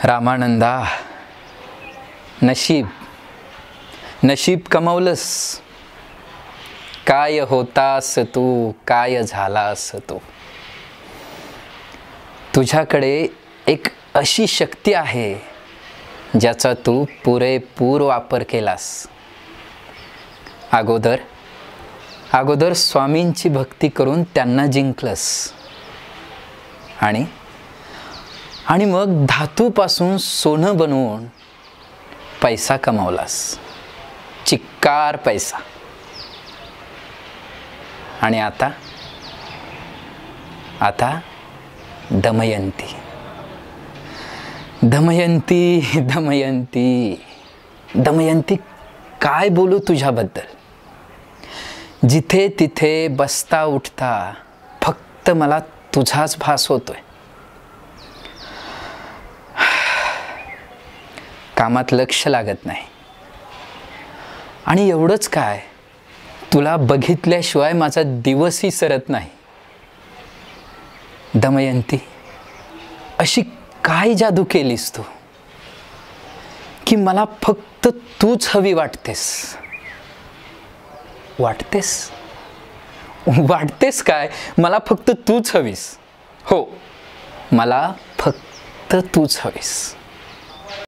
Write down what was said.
रामानंदा, नशीब नशीब कमवलंस. काय होतास तू, काय झालास तू. तुझ्याकडे एक अशी शक्ती आहे ज्याचा तू पुरेपूर वापर केलास. अगोदर स्वामींची भक्ती करून त्यांना जिंकलंस आणि मग धातूपासून सोनं बनवून पैसा कमावलास, चिक्कार पैसा. आणि आता दमयंती दमयंती दमयंती दमयंती, काय बोलू तुझ्याबद्दल. जिथे तिथे बसता उठता फक्त मला तुझाच भास होतोय. कामात लक्ष लागत नाही. आणि एवढंच काय, तुला बघितल्याशिवाय माझा दिवसही सरत नाही. दमयंती, अशी काय जादू केलीस तू की मला फक्त तूच हवी वाटतेस. वाटतेस काय, मला फक्त तूच हवीस. हो, मला फक्त तूच हवीस.